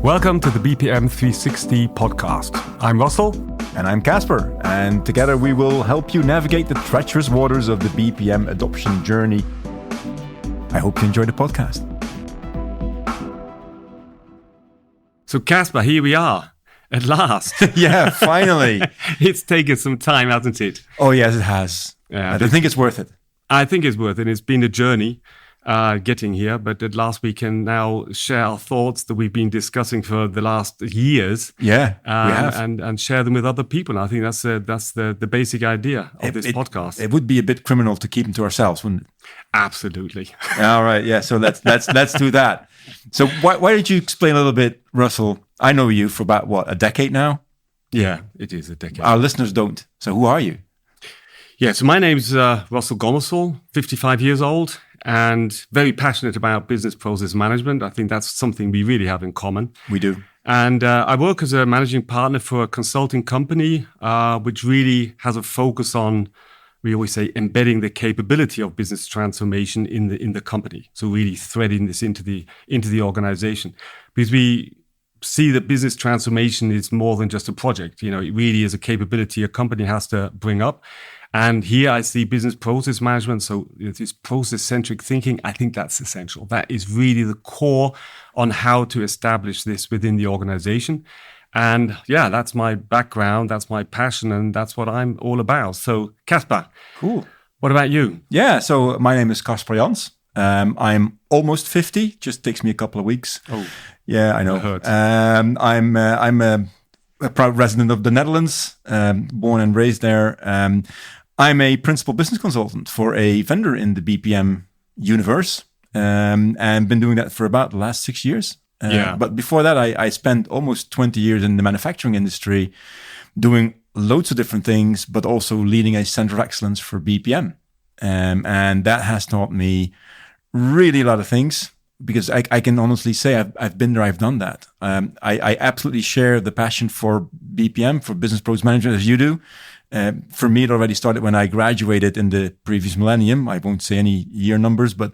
Welcome to the BPM 360 podcast. I'm Russell. And I'm Casper. And together we will help you navigate the treacherous waters of the BPM adoption journey. I hope you enjoy the podcast. So Casper, here we are. At last. Yeah, finally. It's taken some time, hasn't it? Oh, yes, it has. Yeah, I think it's worth it. I think it's worth it. It's been a journey getting here, but at last we can now share our thoughts that we've been discussing for the last years. Yeah, we have. And share them with other people. And I think that's the basic idea of this podcast. It would be a bit criminal to keep them to ourselves, wouldn't it? Absolutely. All right, yeah. So let's do that. So why don't you explain a little bit, Russell? I know you for about, a decade now? Yeah, it is a decade. Our listeners don't. So who are you? Yeah, so my name's Russell Gomersall, 55 years old, and very passionate about business process management. I think that's something we really have in common. We do. And I work as a managing partner for a consulting company, which really has a focus on, we always say, embedding the capability of business transformation in the company. So really threading this into the organization, because we see that business transformation is more than just a project. You know, it really is a capability a company has to bring up. And here I see business process management. So this process-centric thinking, I think that's essential. That is really the core on how to establish this within the organization. And yeah, that's my background, that's my passion, and that's what I'm all about. So Casper, cool. What about you? Yeah, so my name is Casper Jans. I'm almost 50, just takes me a couple of weeks. Oh, yeah, I know. That hurts. I'm a proud resident of the Netherlands, born and raised there. I'm a principal business consultant for a vendor in the BPM universe, and been doing that for about the last 6 years. But before that, I spent almost 20 years in the manufacturing industry, doing loads of different things, but also leading a center of excellence for BPM. And that has taught me really a lot of things, because I can honestly say I've been there, I've done that. I absolutely share the passion for BPM, for business process management, as you do. For me, it already started when I graduated in the previous millennium. I won't say any year numbers, but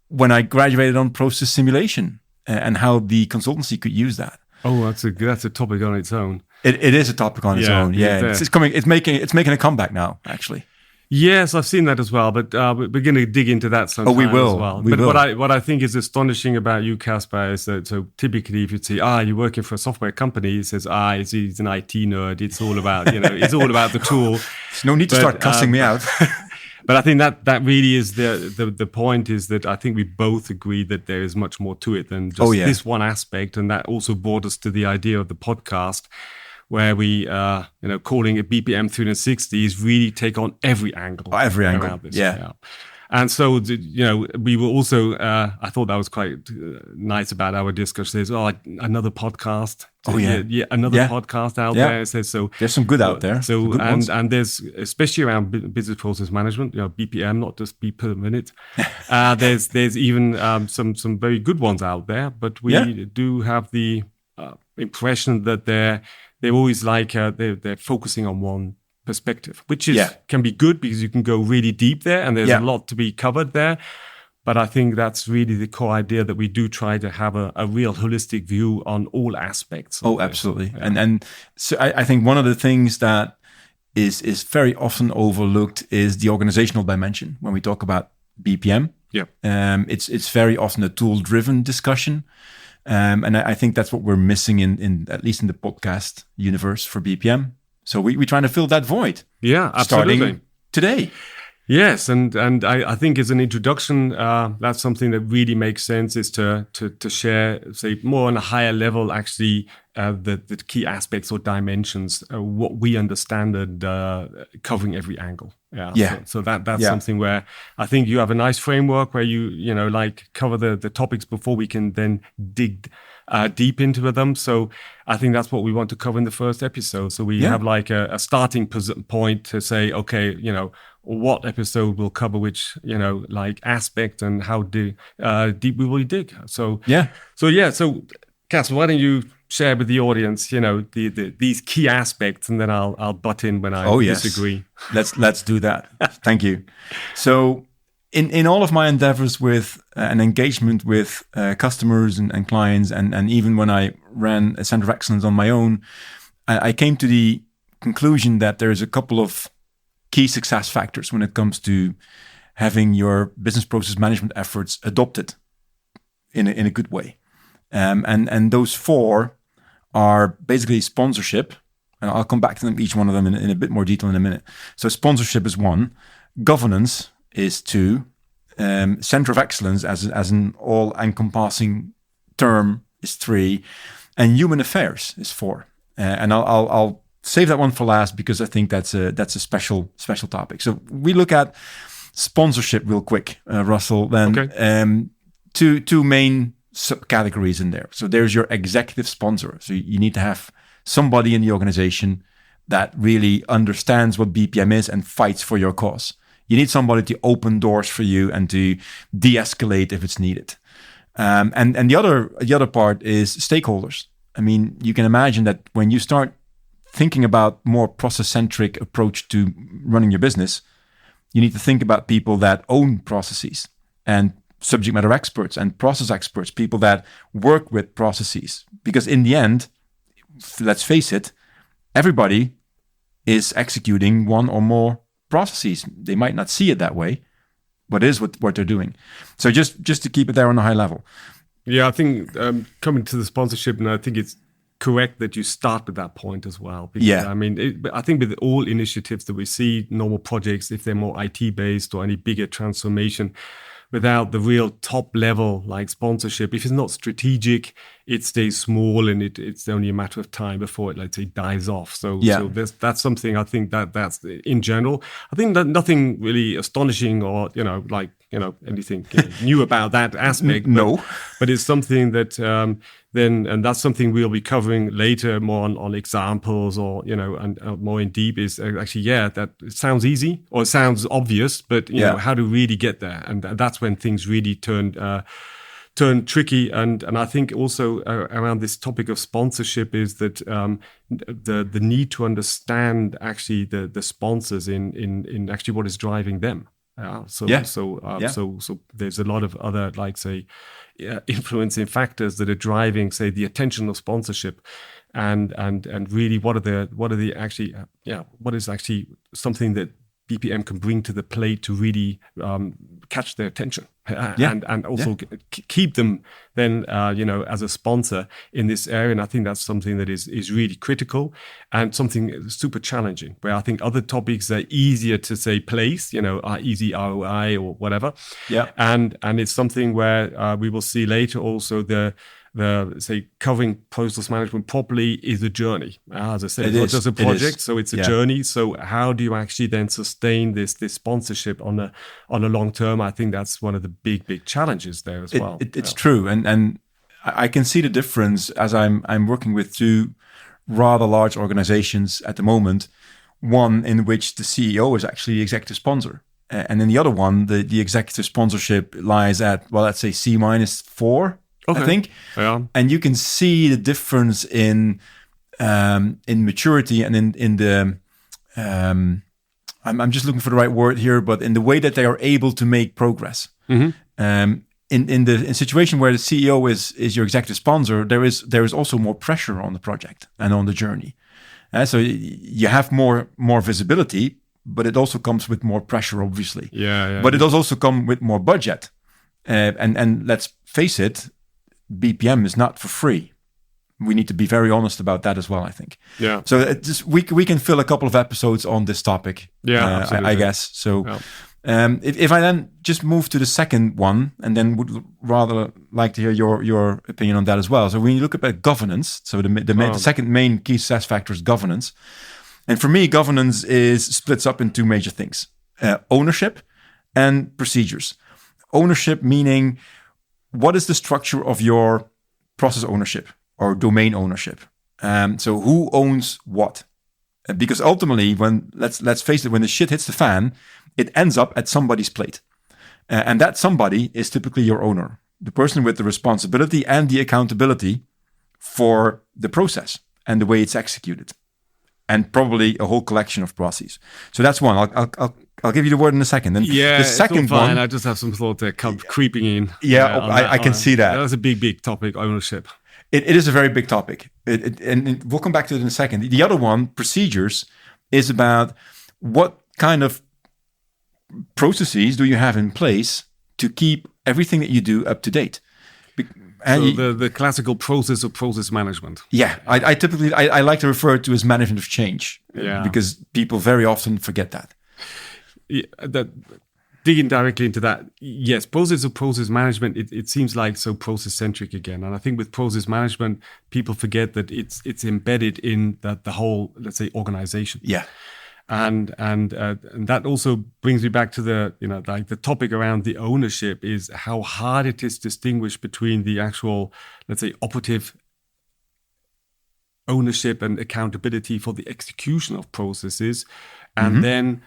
when I graduated on process simulation and how the consultancy could use that. Oh, that's a topic on its own. It is a topic on its own. Yeah, it's making a comeback now, actually. Yes, I've seen that as well, but we're going to dig into that sometime. Oh, we will. As well. We will. What I think is astonishing about you, Casper, is that so typically if you say, you're working for a software company, it says, he's an IT nerd. It's all about, it's all about the tool. There's no need to start cussing me out. But I think that really is the point, is that I think we both agree that there is much more to it than just this one aspect, and that also brought us to the idea of the podcast, where we, calling it BPM 360 is really take on every angle. Every angle, around this. yeah. And so, we were also, I thought that was quite nice about our discussion. There's another podcast. Another podcast out there. So there's some good out there. So and there's, especially around business process management, BPM, not just beat per minute. There's even some very good ones out there, but we do have the impression that they're always like they're focusing on one perspective, which can be good because you can go really deep there, and there's a lot to be covered there. But I think that's really the core idea, that we do try to have a real holistic view on all aspects. Oh, absolutely. Yeah. And so I think one of the things that is very often overlooked is the organizational dimension when we talk about BPM. Yeah. It's very often a tool-driven discussion. And I think that's what we're missing in at least in the podcast universe for BPM. So we're trying to fill that void. Yeah, absolutely. Starting today. Yes, and I think as an introduction, that's something that really makes sense, is to share, say, more on a higher level, actually, the key aspects or dimensions, what we understand, and covering every angle. Yeah. So that's something where I think you have a nice framework where you cover the topics before we can then dig deep into them. So I think that's what we want to cover in the first episode. So we have like a starting point to say, okay, what episode will cover which, aspect, and how deep we will dig. So Casper, why don't you share with the audience, these key aspects, and then I'll butt in when I disagree. Let's do that. Thank you. So in all of my endeavors with an engagement with customers and clients, and even when I ran a center of excellence on my own, I came to the conclusion that there's a couple of key success factors when it comes to having your business process management efforts adopted in a good way. And those four are basically sponsorship, and I'll come back to them, each one of them in a bit more detail in a minute. So sponsorship is one, governance is two, center of excellence as an all-encompassing term is three, and human affairs is four. And I'll save that one for last because I think that's a special topic. So we look at sponsorship real quick, Russell. Then okay. Two main subcategories in there. So there's your executive sponsor. So you need to have somebody in the organization that really understands what BPM is and fights for your cause. You need somebody to open doors for you and to de-escalate if it's needed. And the other part is stakeholders. I mean, you can imagine that when you start thinking about more process-centric approach to running your business, you need to think about people that own processes and subject matter experts and process experts, people that work with processes. Because in the end, let's face it, everybody is executing one or more processes. They might not see it that way, but it is what they're doing. So just to keep it there on a high level. Yeah, I think coming to the sponsorship, and I think it's correct that you start with that point as well. Because, yeah. I mean, I think with all initiatives that we see, normal projects, if they're more IT-based or any bigger transformation, without the real top level like sponsorship, if it's not strategic, it stays small and it's only a matter of time before it, let's say, dies off. So that's something I think that's in general. I think that nothing really astonishing or anything new about that aspect. No, but it's something that and that's something we'll be covering later more on examples or and more in deep is actually that it sounds easy or it sounds obvious, but you know how to really get there, and that's when things really turn tricky. And I think also around this topic of sponsorship is that the need to understand actually the sponsors in actually what is driving them. So there's a lot of other influencing factors that are driving, say, the attention of sponsorship, and really what is actually something that BPM can bring to the plate to really catch their attention and also keep them then as a sponsor in this area. And I think that's something that is really critical and something super challenging, where I think other topics are easier to say place, are easy ROI or whatever. Yeah. And it's something where we will see later also the covering process management properly is a journey. As I said, it's not just a project, so it's a journey. So how do you actually then sustain this sponsorship on a long term? I think that's one of the big challenges there as well. It's true, and I can see the difference as I'm working with two rather large organizations at the moment. One in which the CEO is actually the executive sponsor, and in the other one, the executive sponsorship lies at let's say C-4. Okay. I think, and you can see the difference in maturity and in the I'm just looking for the right word here, but in the way that they are able to make progress. Mm-hmm. In the situation where the CEO is your executive sponsor, there is also more pressure on the project and on the journey. So you have more visibility, but it also comes with more pressure, obviously. But it does also come with more budget, and let's face it. BPM is not for free. We need to be very honest about that as well, I think. Yeah. So we can fill a couple of episodes on this topic. Yeah, I guess. So if I then just move to the second one, and then would rather like to hear your opinion on that as well. So when you look at governance, so the second main key success factor is governance. And for me, governance splits up in two major things: ownership and procedures. Ownership meaning, what is the structure of your process ownership or domain ownership? So who owns what? Because ultimately, let's face it, when the shit hits the fan, it ends up at somebody's plate. And that somebody is typically your owner, the person with the responsibility and the accountability for the process and the way it's executed. and probably a whole collection of processes. So that's one. I'll give you the word in a second. And yeah, the second it's all fine. one, I just have some thought there creeping in. yeah, I can see that. That's a big topic, ownership. It is a very big topic, and we'll come back to it in a second. The other one, procedures, is about what kind of processes do you have in place to keep everything that you do up to date. And so the classical process of process management. Yeah, I typically like to refer to as management of change, because people very often forget that. Yeah, digging directly into that, yes, process of process management, it seems like so process-centric again. And I think with process management, people forget that it's embedded in the whole, let's say, organization. Yeah. And that also brings me back to the topic around the ownership is how hard it is to distinguish between the actual, let's say, operative ownership and accountability for the execution of processes, and then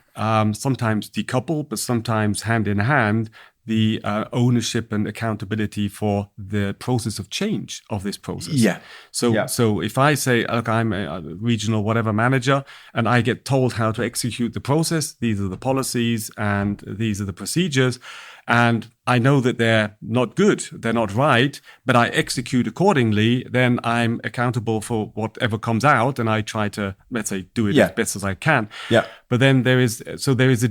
sometimes decouple, but sometimes hand in hand, the ownership and accountability for the process of change of this process. Yeah. So if I say, look, I'm a regional whatever manager, and I get told how to execute the process, these are the policies and these are the procedures, and I know that they're not good, they're not right, but I execute accordingly, then I'm accountable for whatever comes out, and I try to, let's say, do it as best as I can. Yeah. But then there is a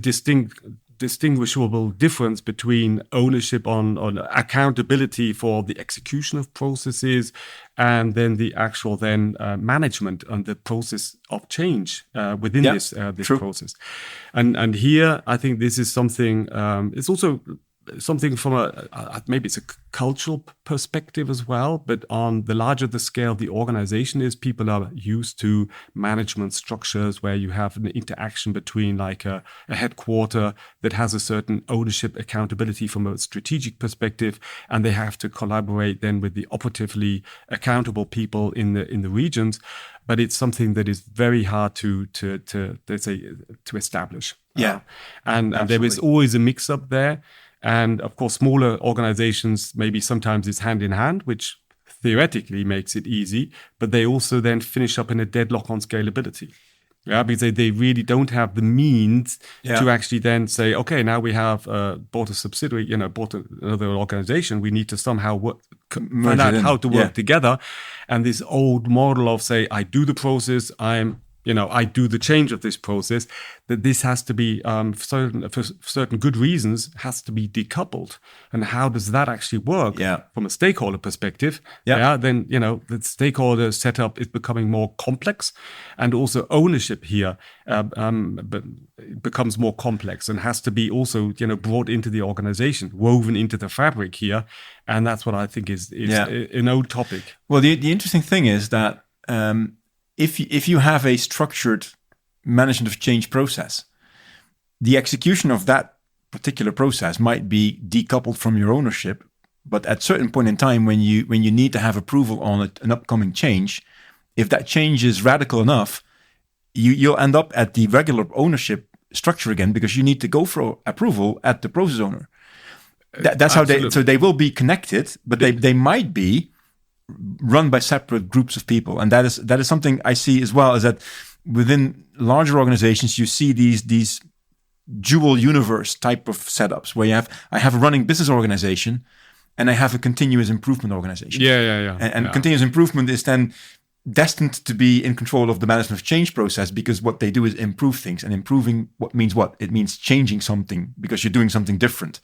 distinguishable difference between ownership on accountability for the execution of processes, and then the actual management and the process of change within this process. And here I think this is something. It's also something from maybe it's a cultural perspective as well, but on the larger the scale the organization is, people are used to management structures where you have an interaction between like a headquarter that has a certain ownership accountability from a strategic perspective, and they have to collaborate then with the operatively accountable people in the regions. But it's something that is very hard to let's say to establish. Yeah, and there is always a mix up there. And of course, smaller organizations, maybe sometimes it's hand in hand, which theoretically makes it easy, but they also then finish up in a deadlock on scalability. Yeah, because they really don't have the means to actually then say, okay, now we have bought a subsidiary, bought another organization. We need to somehow find out how to work together. And this old model of say, I do the process, I do the change of this process, that this has to be, for certain good reasons, has to be decoupled. And how does that actually work from a stakeholder perspective? Then, the stakeholder setup is becoming more complex, and also ownership here becomes more complex and has to be also, brought into the organization, woven into the fabric here. And that's what I think is an old topic. Well, the interesting thing is that if you have a structured management of change process, the execution of that particular process might be decoupled from your ownership. But at a certain point in time, when you need to have approval on an upcoming change, if that change is radical enough, you'll end up at the regular ownership structure again, because you need to go for approval at the process owner. That's how so they will be connected, but they might be run by separate groups of people. And that is something I see as well, is that within larger organizations, you see these dual universe type of setups where I have a running business organization and I have a continuous improvement organization. And continuous improvement is then destined to be in control of the management of change process, because what they do is improve things, and improving what means changing something because you're doing something different.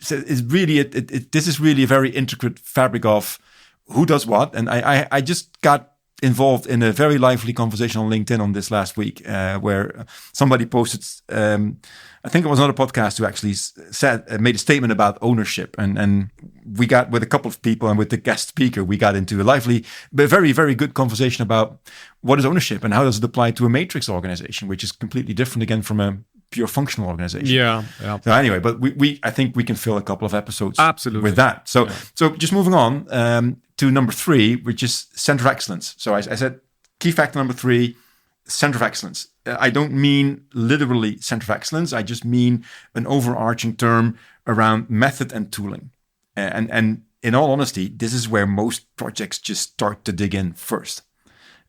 So it's really this is really a very intricate fabric of who does what. And I just got involved in a very lively conversation on LinkedIn on this last week, where somebody posted, I think it was another podcast who actually made a statement about ownership, and we got, with a couple of people and with the guest speaker, we got into a lively but very, very good conversation about what is ownership and how does it apply to a matrix organization, which is completely different again from a pure functional organization. So anyway, but I think we can fill a couple of episodes with that. So just moving on to number 3, which is center of excellence. So I said key factor number 3, center of excellence. I don't mean literally center of excellence. I just mean an overarching term around method and tooling. And in all honesty, this is where most projects just start to dig in first.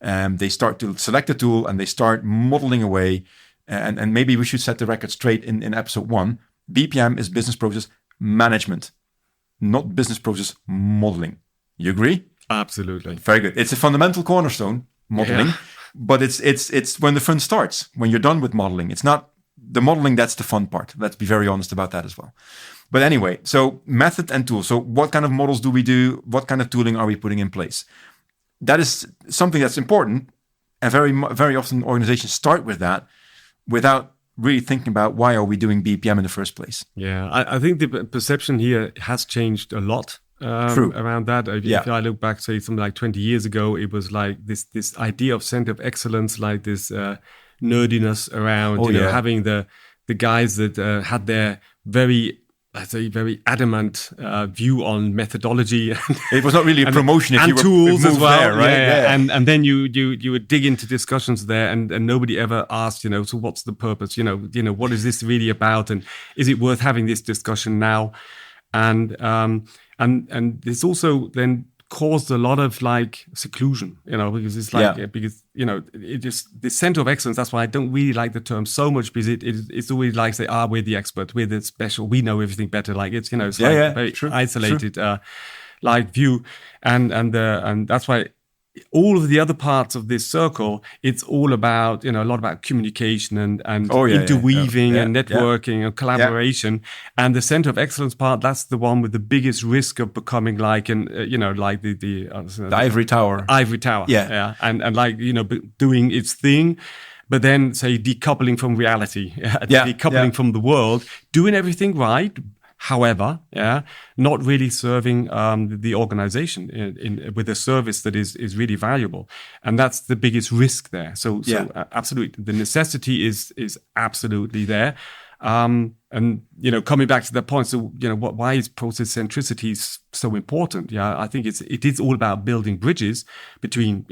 They start to select a tool and they start modeling away. And maybe we should set the record straight in episode 1. BPM is business process management, not business process modeling. You agree? Absolutely. Very good. It's a fundamental cornerstone, modeling, but it's when the fun starts, when you're done with modeling. It's not the modeling, that's the fun part. Let's be very honest about that as well. But anyway, so method and tool. So what kind of models do we do? What kind of tooling are we putting in place? That is something that's important. And very often organizations start with that without really thinking about why are we doing BPM in the first place. Yeah, I think the perception here has changed a lot around that. If I look back, say, something like 20 years ago, it was like this idea of center of excellence, like this nerdiness around, having the guys that had their very adamant view on methodology. It was not really a promotion if you were tools as well, there, right? And then you would dig into discussions there, and nobody ever asked, so what's the purpose? What is this really about, and is it worth having this discussion now? And this also then caused a lot of like seclusion, because it's like because it just the center of excellence. That's why I don't really like the term so much, because it's always like say, we're the expert, we're the special, we know everything better. Like it's it's very isolated like view, and that's why all of the other parts of this circle, it's all about a lot about communication and interweaving and networking and collaboration. And the center of excellence part, that's the one with the biggest risk of becoming like the ivory tower. And like doing its thing, but then say decoupling from reality, decoupling from the world, doing everything right. However, not really serving the organization with a service that is really valuable, and that's the biggest risk there. So absolutely, the necessity is absolutely there. And coming back to that point, so why is process centricity so important? Yeah, I think it is all about building bridges between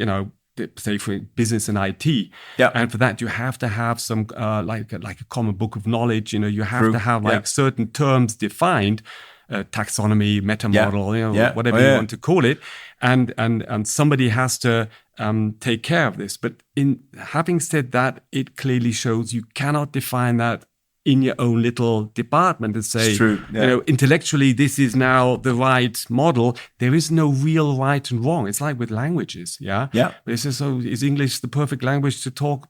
say for business and IT, and for that you have to have some like a common book of knowledge. You have to have like certain terms defined, taxonomy, meta model, whatever you want to call it, and somebody has to take care of this. But in having said that, it clearly shows you cannot define that in your own little department and say, intellectually, this is now the right model. There is no real right and wrong. It's like with languages, But it's just, is English the perfect language to talk?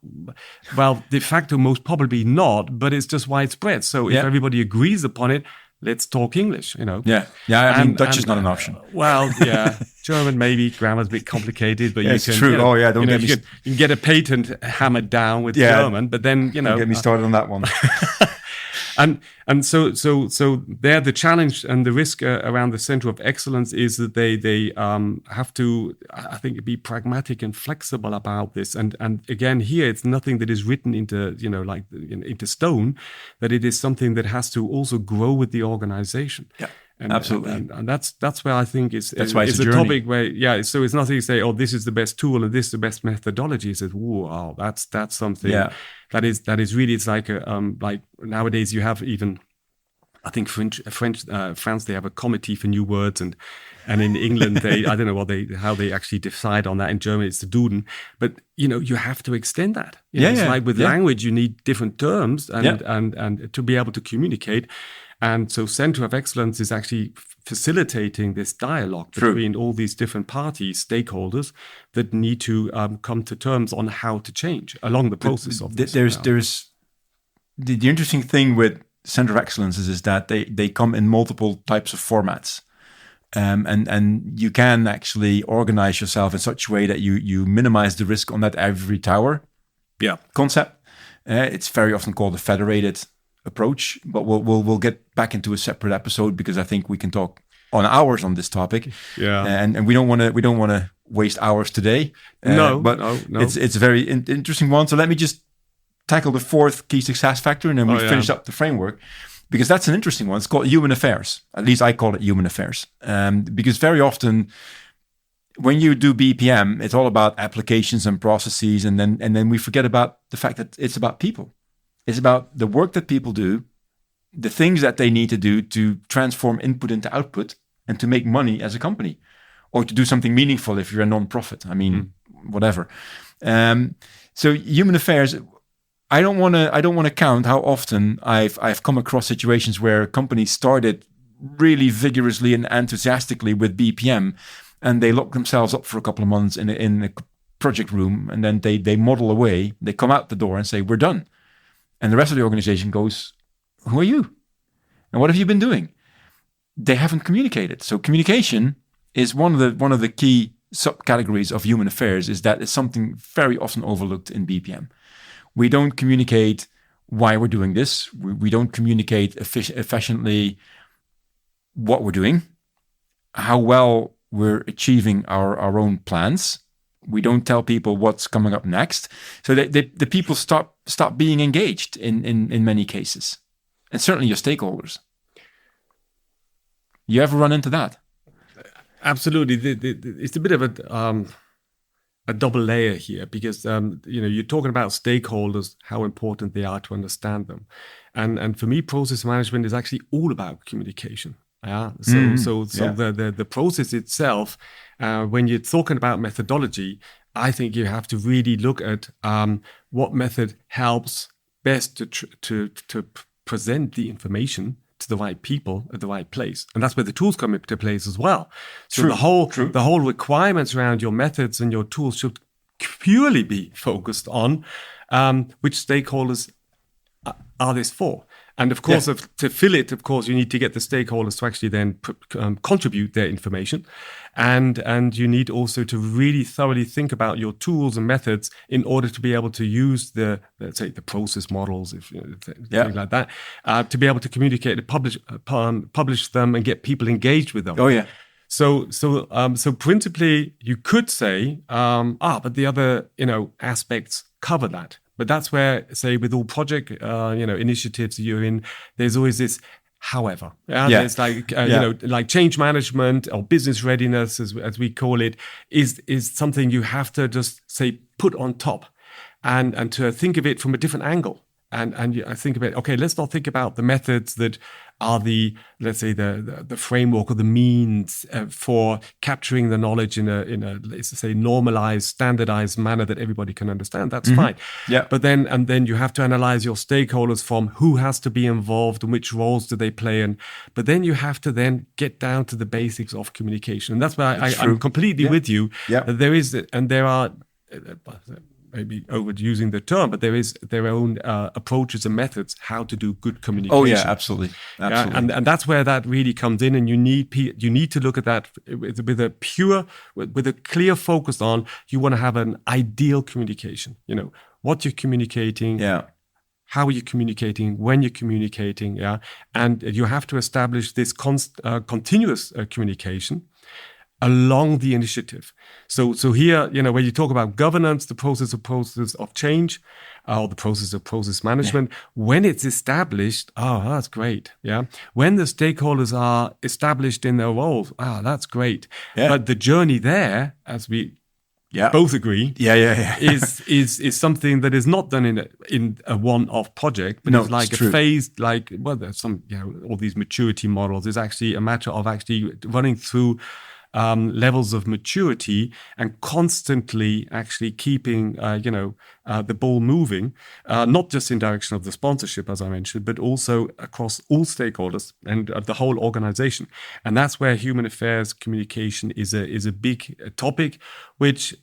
Well, de facto, most probably not, but it's just widespread. So if everybody agrees upon it, let's talk English, I mean, Dutch is not an option. German maybe, grammar's a bit complicated, but you can. True. Don't get me. You can get a patent hammered down with German, but then Don't get me started on that one. And so there, the challenge and the risk around the center of excellence is that they have to, I think, be pragmatic and flexible about this. And again, here it's nothing that is written into into stone, that it is something that has to also grow with the organization. Yeah. Absolutely, and that's where I think it's a topic where so it's nothing to say, this is the best tool and this is the best methodology. It says, wow, that's something that is really, it's like like nowadays you have even, I think France they have a committee for new words, and in England they I don't know how they actually decide on that. In Germany it's the Duden, but you have to extend that. It's like with language you need different terms and to be able to communicate. And so center of excellence is actually facilitating this dialogue between all these different parties, stakeholders that need to come to terms on how to change along the process of this. There's the interesting thing with center of excellence is that they come in multiple types of formats. And you can actually organize yourself in such a way that you minimize the risk on that ivory tower concept. It's very often called a federated approach, but we'll get back into a separate episode, because I think we can talk on hours on this topic. And we don't want to waste hours today. No. It's a very interesting one. So let me just tackle the fourth key success factor, and then we finish up the framework, because that's an interesting one. It's called human affairs. At least I call it human affairs, because very often when you do BPM, it's all about applications and processes, and then we forget about the fact that it's about people. It's about the work that people do, the things that they need to do to transform input into output and to make money as a company. or to do something meaningful if you're a non-profit. I mean, whatever. So human affairs. I don't want to count how often I've come across situations where companies started really vigorously and enthusiastically with BPM, and they lock themselves up for a couple of months in a project room, and then they model away. They come out the door and say, "We're done," and the rest of the organization goes, "Who are you? And what have you been doing?" They haven't communicated. So communication is one of the key subcategories of human affairs. Is that is something very often overlooked in BPM. We don't communicate why we're doing this. We don't communicate efficiently what we're doing, how well we're achieving our own plans. We don't tell people what's coming up next. So the people stop being engaged in many cases. And certainly your stakeholders. You ever run into that? Absolutely. It's a bit of a double layer here, because you're talking about stakeholders, how important they are to understand them, and for me, process management is actually all about communication. Yeah. So the process itself, when you're talking about methodology, I think you have to really look at what method helps best to present the information to the right people at the right place, and that's where the tools come into place as well. So the whole requirements around your methods and your tools should purely be focused on which stakeholders are this for. And of course, to fill it, of course, you need to get the stakeholders to actually then contribute their information, and you need also to really thoroughly think about your tools and methods in order to be able to use the process models, things like that, to be able to communicate, to publish them, and get people engaged with them. Oh yeah. So principally, you could say, but the other aspects cover that. But that's where, say, with all project initiatives you're in, there's always this however. There's like change management or business readiness, as we call it, is something you have to just say put on top, and to think of it from a different angle. And I think about, okay, let's not think about the methods that are the framework or the means for capturing the knowledge in a let's say normalized, standardized manner that everybody can understand. That's fine. Yeah. But then you have to analyze your stakeholders from who has to be involved and which roles do they play in. But then you have to then get down to the basics of communication. And that's why I'm completely with you. Yeah. There are maybe overusing the term, but there is their own approaches and methods how to do good communication. Oh yeah, absolutely. Yeah, and that's where that really comes in, and you need to look at that with a clear focus on, you want to have an ideal communication. What you're communicating. Yeah. How are you communicating? When you're communicating, yeah, and you have to establish this continuous communication along the initiative. So here, when you talk about governance, the process of change, or the process of process management, when it's established, that's great. Yeah. When the stakeholders are established in their roles, that's great. Yeah. But the journey there, as we both agree, is something that is not done in a one-off project, but it's like a phased, there's some, all these maturity models. It's actually a matter of actually running through levels of maturity and constantly actually keeping, the ball moving, not just in direction of the sponsorship, as I mentioned, but also across all stakeholders and the whole organization. And that's where human affairs communication is a big topic, which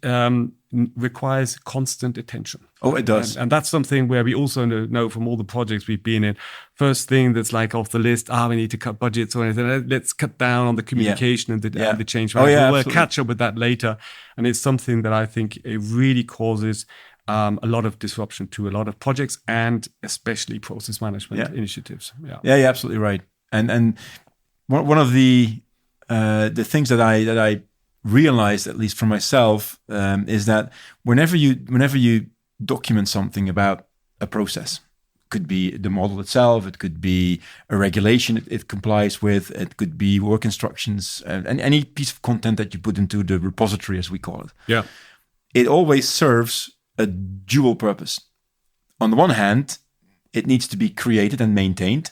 requires constant attention. Oh, it does. And that's something where we also know from all the projects we've been in, first thing that's like off the list, we need to cut budgets or anything. Let's cut down on the communication and the change management. We'll catch up with that later. And it's something that I think it really causes a lot of disruption to a lot of projects, and especially process management initiatives. Yeah, you're absolutely right. And one of the things that I realized, at least for myself, is that whenever you document something about a process, could be the model itself, it could be a regulation it complies with, it could be work instructions, and any piece of content that you put into the repository, as we call it. Yeah, it always serves a dual purpose. On the one hand, it needs to be created and maintained.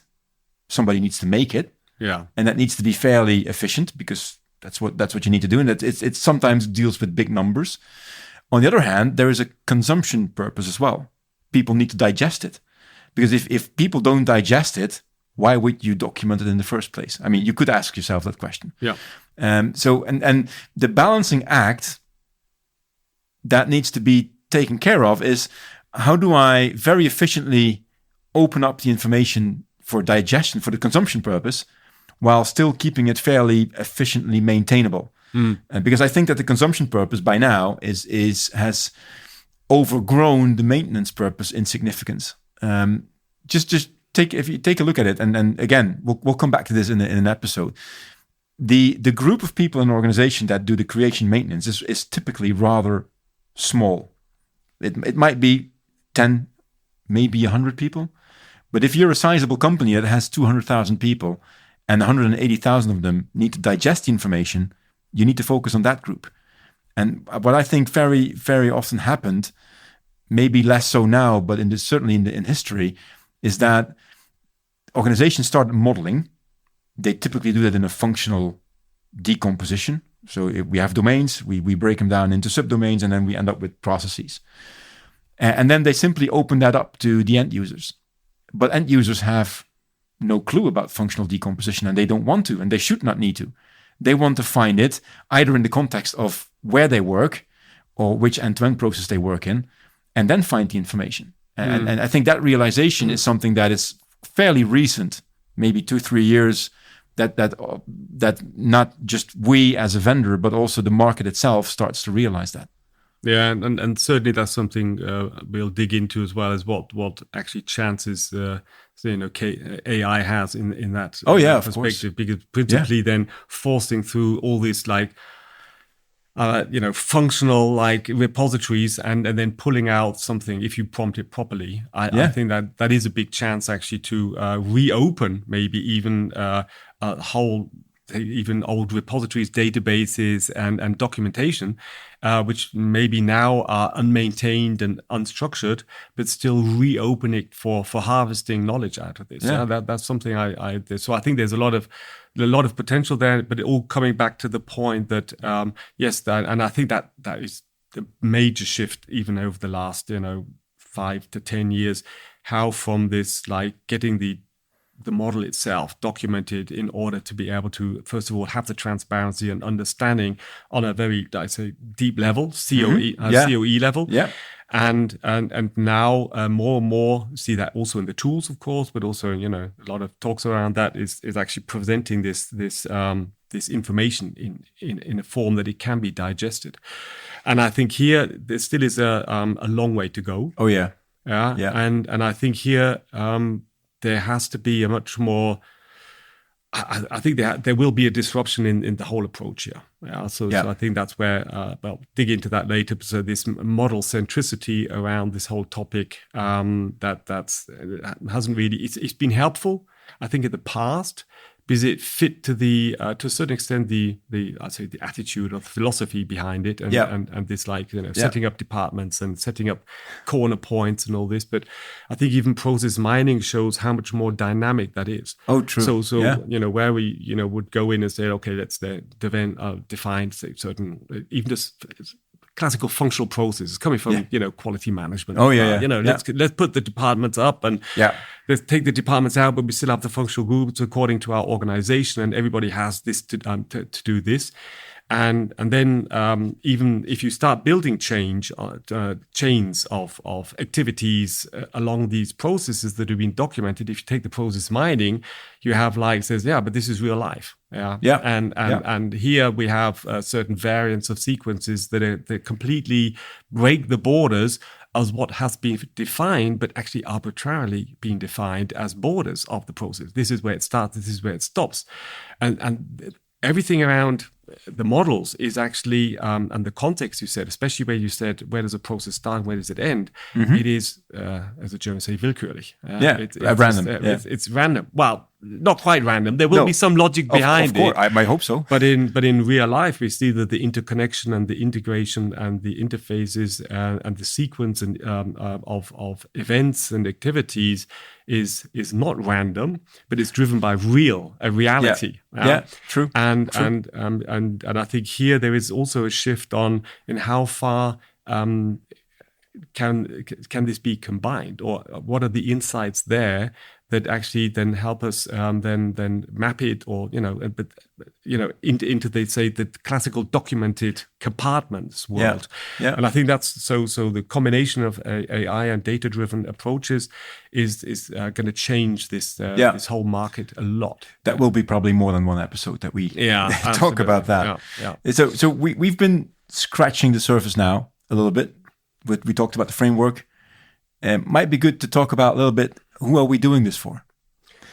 Somebody needs to make it. Yeah, and that needs to be fairly efficient, because that's what you need to do, and it sometimes deals with big numbers. On the other hand, there is a consumption purpose as well. People need to digest it, because if people don't digest it, why would you document it in the first place? I mean, you could ask yourself that question. Yeah. So the balancing act that needs to be taken care of is, how do I very efficiently open up the information for digestion, for the consumption purpose, while still keeping it fairly efficiently maintainable? Because I think that the consumption purpose by now has overgrown the maintenance purpose in significance. If you take a look at it, and again, we'll come back to this in an episode. The group of people in an organization that do the creation maintenance is typically rather small. It might be 10, maybe 100 people. But if you're a sizable company that has 200,000 people and 180,000 of them need to digest the information, you need to focus on that group. And what I think very, very often happened, maybe less so now, but certainly in history, is that organizations start modeling. They typically do that in a functional decomposition. So if we have domains, we break them down into subdomains, and then we end up with processes. And then they simply open that up to the end users. But end users have no clue about functional decomposition, and they don't want to, and they should not need to. They want to find it either in the context of where they work or which end-to-end process they work in, and then find the information. And I think that realization is something that is fairly recent, maybe 2-3 years, that not just we as a vendor, but also the market itself starts to realize that. Yeah, and certainly that's something we'll dig into as well, as what actually chances AI has in that perspective, because principally then forcing through all this functional repositories and then pulling out something if you prompt it properly. I think that is a big chance actually to reopen maybe even whole even old repositories, databases, and documentation, which maybe now are unmaintained and unstructured, but still reopen it for harvesting knowledge out of this. That's something so I think there's a lot of potential there, but it all coming back to the point that and I think that is the major shift even over the last 5 to 10 years, how from this getting the model itself documented in order to be able to, first of all, have the transparency and understanding on a very, I'd say, deep level, COE level. Yeah. And now more and more see that also in the tools, of course, but also, a lot of talks around that is actually presenting this information in a form that it can be digested. And I think here there still is a long way to go. Oh, yeah. Yeah. And I think here, there has to be a much more. I think there will be a disruption in the whole approach here. So I think that's where dig into that later. So this model centricity around this whole topic that's hasn't really. It's been helpful, I think, in the past, because it fit to to a certain extent the I'd say the attitude or the philosophy behind it, and this setting up departments and setting up corner points and all this. But I think even process mining shows how much more dynamic that is. Oh, true. So where we would go in and say, okay, let's define say certain even just classical functional processes coming from quality management. Oh yeah. Let's put the departments up and let's take the departments out, but we still have the functional groups according to our organization, and everybody has this to do this. And then even if you start building chains of activities along these processes that have been documented, if you take the process mining, you have but this is real life. And here we have certain variants of sequences that completely break the borders as what has been defined, but actually arbitrarily being defined as borders of the process. This is where it starts. This is where it stops, and everything around the models is actually, and the context you said, especially where you said, where does a process start and where does it end? Mm-hmm. It is, as the Germans say, willkürlich. It's random. It's random. Well, not quite random. There will be some logic behind of course. it. I might hope so. But in real life, we see that the interconnection and the integration and the interfaces and the sequence of events and activities is not random, but it's driven by a reality. True. And I think here there is also a shift in how far can this be combined, or what are the insights there that actually then help us then map it, or into the classical documented compartments world. And I think that's so the combination of AI and data driven approaches is going to change this whole market a lot. That will be probably more than one episode that we talk about that. So we've been scratching the surface now a little bit. We talked about the framework. Might be good to talk about a little bit, who are we doing this for?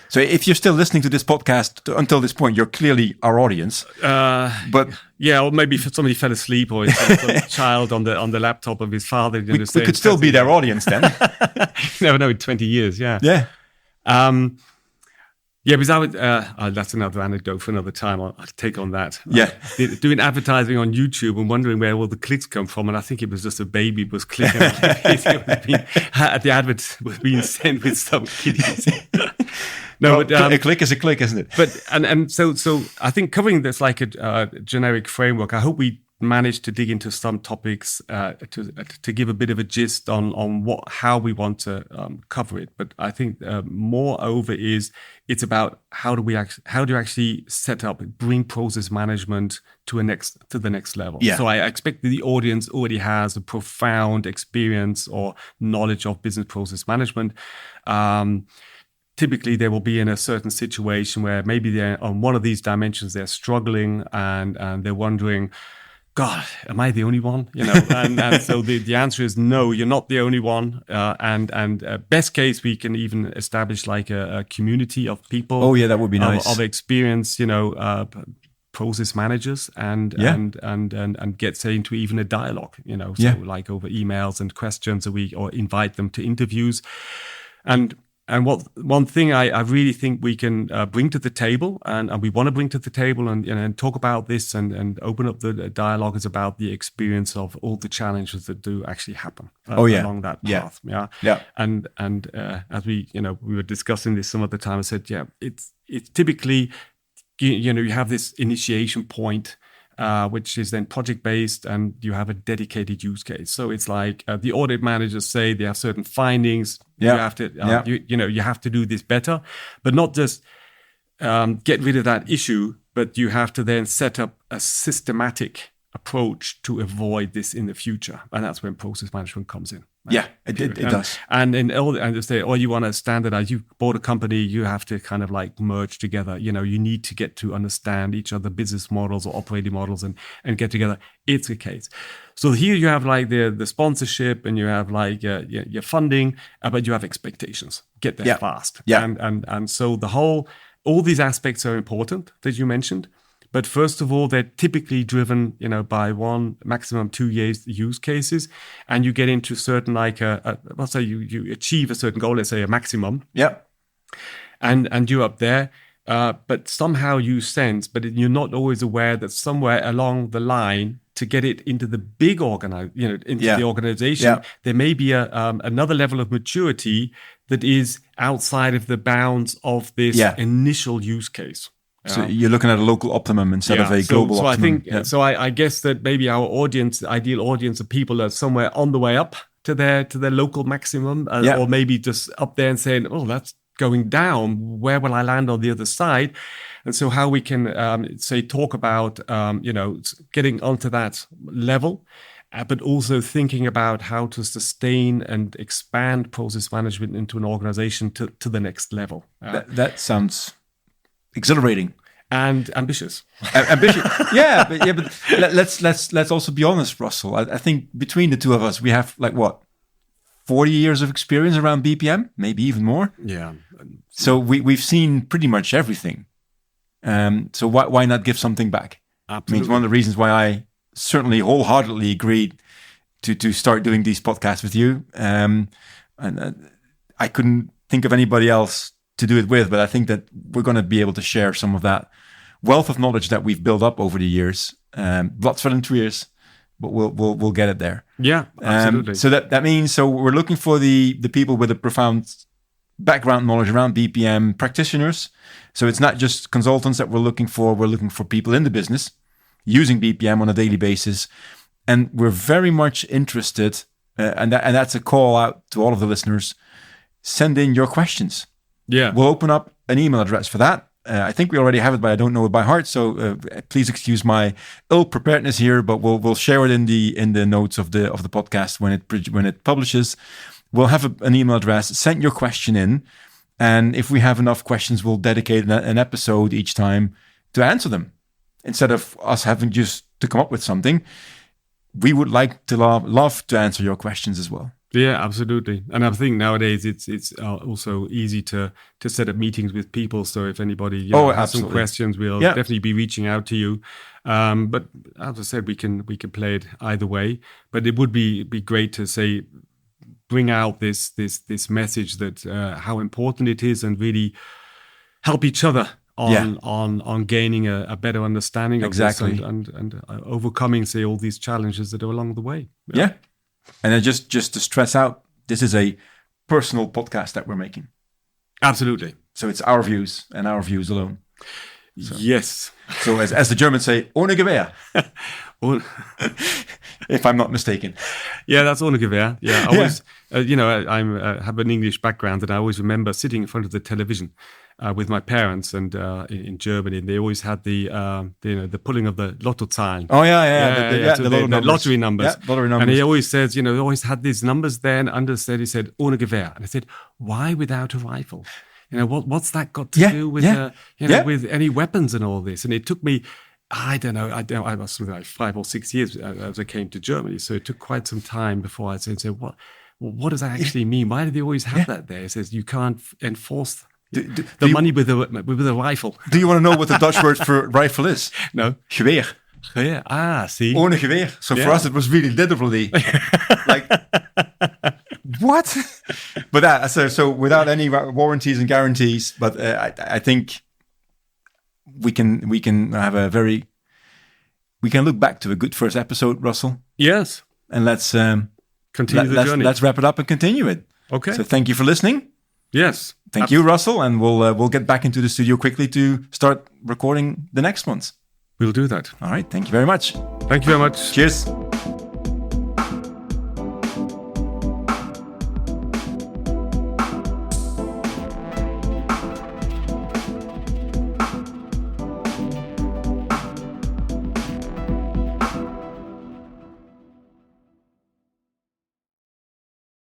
So if you're still listening to this podcast until this point, you're clearly our audience. But or maybe if somebody fell asleep, or some child on the laptop of his father. We could still be their audience then. You never know, in 20 years, Yeah. Because I would, that's another anecdote for another time. I'll take on that. Yeah. Doing advertising on YouTube and wondering where all the clicks come from. And I think it was just a baby was clicking. The advert was being sent with some kiddies. A click is a click, isn't it? But so I think covering this like a generic framework, I hope we managed to dig into some topics to give a bit of a gist on how we want to cover it. But I think moreover it's about how do you actually set up, bring process management to the next level. Yeah. So I expect that the audience already has a profound experience or knowledge of business process management. Typically, they will be in a certain situation where maybe they're on one of these dimensions, they're struggling and they're wondering, God, am I the only one? And so the answer is no, you're not the only one. And best case, we can even establish like a community of people. Oh yeah, that would be nice. Of experience, process managers and get say into even a dialogue. So like over emails and questions, or invite them to interviews. And one thing I really think we can bring to the table, and we want to bring to the table and talk about this and open up the dialogue, is about the experience of all the challenges that do actually happen along that path. And as we were discussing this some of the time, I said, it's typically you have this initiation point, which is then project-based, and you have a dedicated use case. So it's like the audit managers say they have certain findings. You have to, you have to do this better, but not just get rid of that issue, but you have to then set up a systematic approach to avoid this in the future, and that's when process management comes in. Yeah, it does. And they say, you want to standardize. You bought a company, you have to kind of like merge together. You need to get to understand each other business models or operating models and get together. It's a case. So here you have like the sponsorship, and you have like your funding, but you have expectations. Get there fast. Yeah. And so all these aspects are important that you mentioned. But first of all, they're typically driven, by 1, maximum 2 years use cases, and you get into certain let's say you achieve a certain goal, let's say a maximum. Yeah. And you're up there, but somehow you sense, but you're not always aware that somewhere along the line, to get it into the big the organization, there may be another level of maturity that is outside of the bounds of this initial use case. So you're looking at a local optimum instead of a global optimum. I think that maybe our ideal audience of people are somewhere on the way up to their local maximum, or maybe just up there and saying, oh, that's going down. Where will I land on the other side? And so how we can talk about getting onto that level, but also thinking about how to sustain and expand process management into an organization to the next level. That sounds exhilarating and ambitious. Ambitious, but let's also be honest, Russell. I think between the two of us, we have 40 years of experience around BPM, maybe even more. Yeah. So we've seen pretty much everything. So why not give something back? Absolutely. I mean, it's one of the reasons why I certainly wholeheartedly agreed to start doing these podcasts with you. And I couldn't think of anybody else to do it with, but I think that we're going to be able to share some of that wealth of knowledge that we've built up over the years. Blood, sweat, and tears, but we'll get it there. Yeah, absolutely. So that means we're looking for the people with a profound background knowledge around BPM, practitioners. So it's not just consultants that we're looking for. We're looking for people in the business using BPM on a daily basis, and we're very much interested. And that's a call out to all of the listeners. Send in your questions. Yeah, we'll open up an email address for that. I think we already have it, but I don't know it by heart. So please excuse my ill preparedness here. But we'll share it in the notes of the podcast when it publishes. We'll have an email address. Send your question in, and if we have enough questions, we'll dedicate an episode each time to answer them, instead of us having just to come up with something. We would like to love to answer your questions as well. Yeah, absolutely. And I think nowadays it's also easy to set up meetings with people. So if anybody has some questions, we'll definitely be reaching out to you. But as I said, we can play it either way. But it would be great to bring out this message that how important it is, and really help each other on gaining a better understanding of this and overcoming, all these challenges that are along the way. Yeah. And then just to stress out, this is a personal podcast that we're making. Absolutely. So it's our views and our views alone. So, yes. So as the Germans say, ohne Gewehr. If I'm not mistaken. Yeah, that's ohne Gewehr. Yeah, I always, I have an English background, and I always remember sitting in front of the television with my parents, and in Germany, and they always had the pulling of the Lottozahlen. Oh the lottery numbers. Yeah, lottery numbers. And he always says, they always had these numbers there, and under said, he said ohne Gewehr, and I said, why without a rifle? What's that got to do with with any weapons and all this? And it took me, I don't know, I was like 5 or 6 years as I came to Germany, so it took quite some time before I said, what does that actually mean? Why do they always have that there? It says you can't enforce the money with a rifle. Do you want to know what the Dutch word for rifle is? No. Geweer. See. Ohne Geweer. So for us, it was really literally like, what? But so without any warranties and guarantees. But I think we can have we can look back to a good first episode, Russell. Yes. And let's continue the journey. Let's wrap it up and continue it. Okay. So thank you for listening. Yes. Thank you, Russell, and we'll get back into the studio quickly to start recording the next ones. We'll do that. All right. Thank you very much. Thank you very much. Cheers.